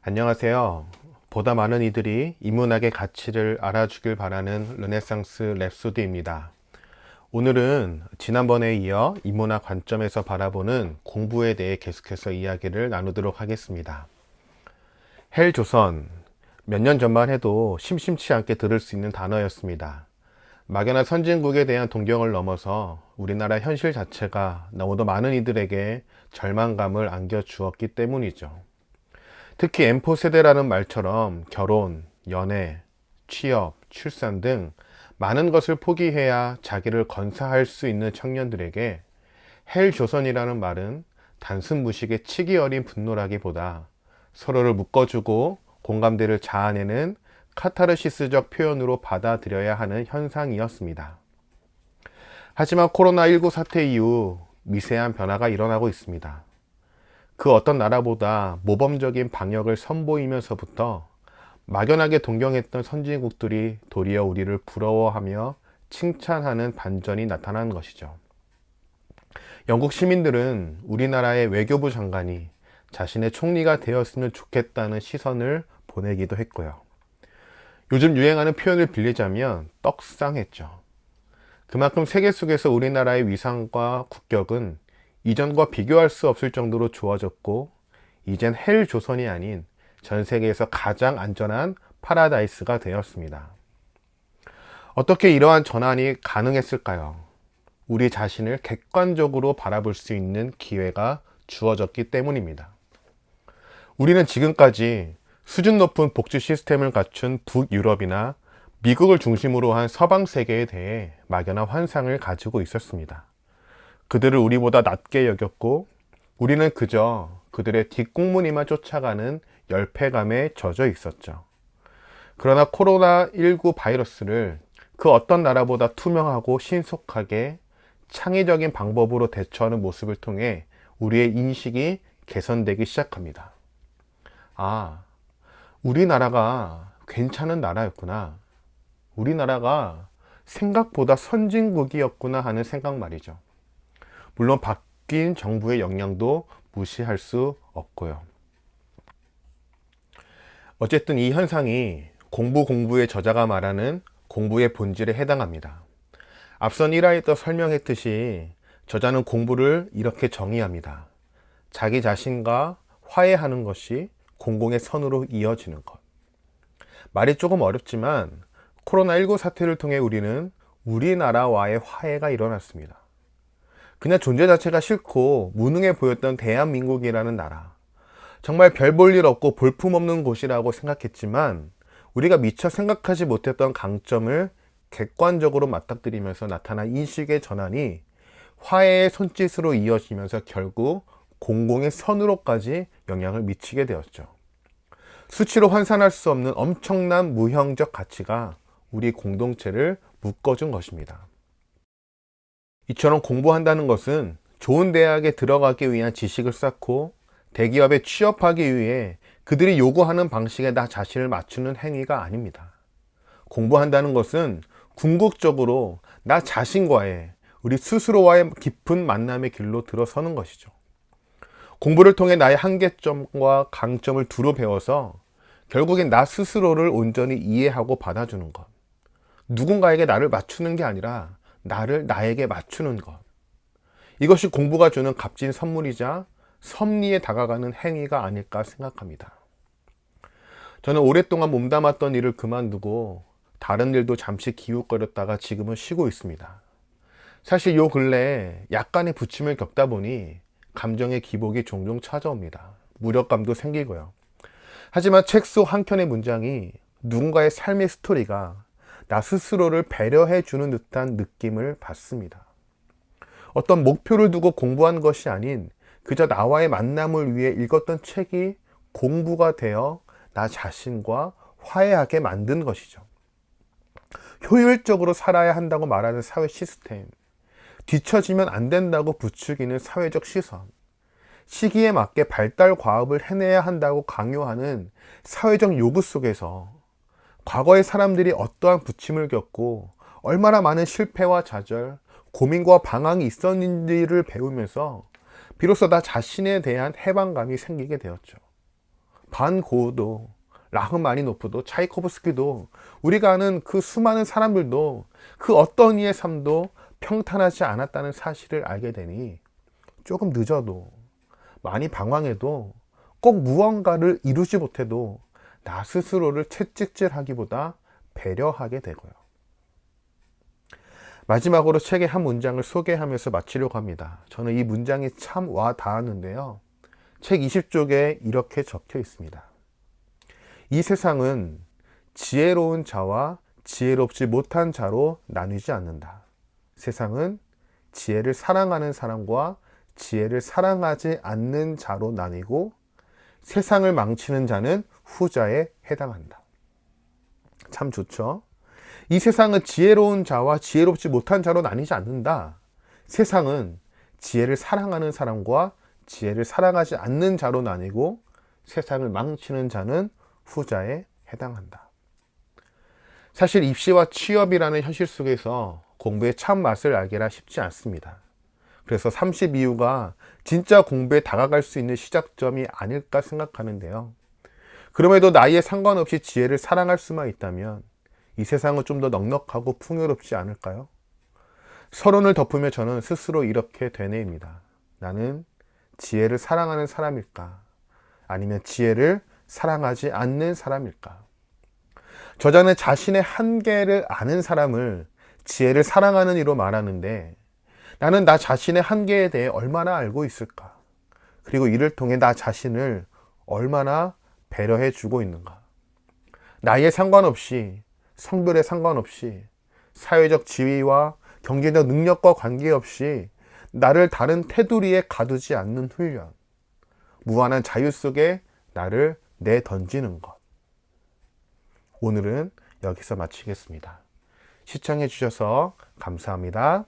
안녕하세요. 보다 많은 이들이 인문학의 가치를 알아주길 바라는 르네상스 랩소디입니다. 오늘은 지난번에 이어 인문학 관점에서 바라보는 공부에 대해 계속해서 이야기를 나누도록 하겠습니다. 헬조선, 몇 년 전만 해도 심심치 않게 들을 수 있는 단어였습니다. 막연한 선진국에 대한 동경을 넘어서 우리나라 현실 자체가 너무도 많은 이들에게 절망감을 안겨주었기 때문이죠. 특히 M4 세대라는 말처럼 결혼, 연애, 취업, 출산 등 많은 것을 포기해야 자기를 건사할 수 있는 청년들에게 헬조선이라는 말은 단순 무식의 치기 어린 분노라기보다 서로를 묶어주고 공감대를 자아내는 카타르시스적 표현으로 받아들여야 하는 현상이었습니다. 하지만 코로나19 사태 이후 미세한 변화가 일어나고 있습니다. 그 어떤 나라보다 모범적인 방역을 선보이면서부터 막연하게 동경했던 선진국들이 도리어 우리를 부러워하며 칭찬하는 반전이 나타난 것이죠. 영국 시민들은 우리나라의 외교부 장관이 자신의 총리가 되었으면 좋겠다는 시선을 보내기도 했고요. 요즘 유행하는 표현을 빌리자면 떡상했죠. 그만큼 세계 속에서 우리나라의 위상과 국격은 이전과 비교할 수 없을 정도로 좋아졌고, 이젠 헬조선이 아닌 전 세계에서 가장 안전한 파라다이스가 되었습니다. 어떻게 이러한 전환이 가능했을까요? 우리 자신을 객관적으로 바라볼 수 있는 기회가 주어졌기 때문입니다. 우리는 지금까지 수준 높은 복지 시스템을 갖춘 북유럽이나 미국을 중심으로 한 서방 세계에 대해 막연한 환상을 가지고 있었습니다. 그들을 우리보다 낮게 여겼고 우리는 그저 그들의 뒷공무니만 쫓아가는 열패감에 젖어 있었죠. 그러나 코로나19 바이러스를 그 어떤 나라보다 투명하고 신속하게 창의적인 방법으로 대처하는 모습을 통해 우리의 인식이 개선되기 시작합니다. 아, 우리나라가 괜찮은 나라였구나. 우리나라가 생각보다 선진국이었구나 하는 생각 말이죠. 물론 바뀐 정부의 영향도 무시할 수 없고요. 어쨌든 이 현상이 공부의 저자가 말하는 공부의 본질에 해당합니다. 앞선 1화에서 설명했듯이 저자는 공부를 이렇게 정의합니다. 자기 자신과 화해하는 것이 공공의 선으로 이어지는 것. 말이 조금 어렵지만 코로나19 사태를 통해 우리는 우리나라와의 화해가 일어났습니다. 그냥 존재 자체가 싫고 무능해 보였던 대한민국이라는 나라, 정말 별 볼 일 없고 볼품없는 곳이라고 생각했지만 우리가 미처 생각하지 못했던 강점을 객관적으로 맞닥뜨리면서 나타난 인식의 전환이 화해의 손짓으로 이어지면서 결국 공공의 선으로까지 영향을 미치게 되었죠. 수치로 환산할 수 없는 엄청난 무형적 가치가 우리 공동체를 묶어준 것입니다. 이처럼 공부한다는 것은 좋은 대학에 들어가기 위한 지식을 쌓고 대기업에 취업하기 위해 그들이 요구하는 방식에 나 자신을 맞추는 행위가 아닙니다. 공부한다는 것은 궁극적으로 나 자신과의, 우리 스스로와의 깊은 만남의 길로 들어서는 것이죠. 공부를 통해 나의 한계점과 강점을 두루 배워서 결국엔 나 스스로를 온전히 이해하고 받아주는 것. 누군가에게 나를 맞추는 게 아니라 나를 나에게 맞추는 것. 이것이 공부가 주는 값진 선물이자 섭리에 다가가는 행위가 아닐까 생각합니다. 저는 오랫동안 몸담았던 일을 그만두고 다른 일도 잠시 기웃거렸다가 지금은 쉬고 있습니다. 사실 요 근래에 약간의 부침을 겪다 보니 감정의 기복이 종종 찾아옵니다. 무력감도 생기고요. 하지만 책 속 한 켠의 문장이 누군가의 삶의 스토리가 나 스스로를 배려해 주는 듯한 느낌을 받습니다. 어떤 목표를 두고 공부한 것이 아닌 그저 나와의 만남을 위해 읽었던 책이 공부가 되어 나 자신과 화해하게 만든 것이죠. 효율적으로 살아야 한다고 말하는 사회 시스템, 뒤처지면 안 된다고 부추기는 사회적 시선, 시기에 맞게 발달 과업을 해내야 한다고 강요하는 사회적 요구 속에서 과거의 사람들이 어떠한 부침을 겪고 얼마나 많은 실패와 좌절, 고민과 방황이 있었는지를 배우면서 비로소 나 자신에 대한 해방감이 생기게 되었죠. 반 고흐도, 라흐마니노프도, 차이코프스키도, 우리가 아는 그 수많은 사람들도 그 어떤 이의 삶도 평탄하지 않았다는 사실을 알게 되니 조금 늦어도, 많이 방황해도, 꼭 무언가를 이루지 못해도 나 스스로를 채찍질하기보다 배려하게 되고요. 마지막으로 책의 한 문장을 소개하면서 마치려고 합니다. 저는 이 문장이 참 와 닿았는데요. 책 20쪽에 이렇게 적혀 있습니다. 이 세상은 지혜로운 자와 지혜롭지 못한 자로 나뉘지 않는다. 세상은 지혜를 사랑하는 사람과 지혜를 사랑하지 않는 자로 나뉘고 세상을 망치는 자는 후자에 해당한다. 참 좋죠? 이 세상은 지혜로운 자와 지혜롭지 못한 자로 나뉘지 않는다. 세상은 지혜를 사랑하는 사람과 지혜를 사랑하지 않는 자로 나뉘고 세상을 망치는 자는 후자에 해당한다. 사실 입시와 취업이라는 현실 속에서 공부의 참맛을 알기라 쉽지 않습니다. 그래서 30이후가 진짜 공부에 다가갈 수 있는 시작점이 아닐까 생각하는데요. 그럼에도 나이에 상관없이 지혜를 사랑할 수만 있다면 이 세상은 좀 더 넉넉하고 풍요롭지 않을까요? 서론을 덮으며 저는 스스로 이렇게 되뇌입니다. 나는 지혜를 사랑하는 사람일까? 아니면 지혜를 사랑하지 않는 사람일까? 저자는 자신의 한계를 아는 사람을 지혜를 사랑하는 이로 말하는데 나는 나 자신의 한계에 대해 얼마나 알고 있을까? 그리고 이를 통해 나 자신을 얼마나 배려해 주고 있는가? 나이에 상관없이, 성별에 상관없이, 사회적 지위와 경제적 능력과 관계없이 나를 다른 테두리에 가두지 않는 훈련, 무한한 자유 속에 나를 내던지는 것. 오늘은 여기서 마치겠습니다. 시청해 주셔서 감사합니다.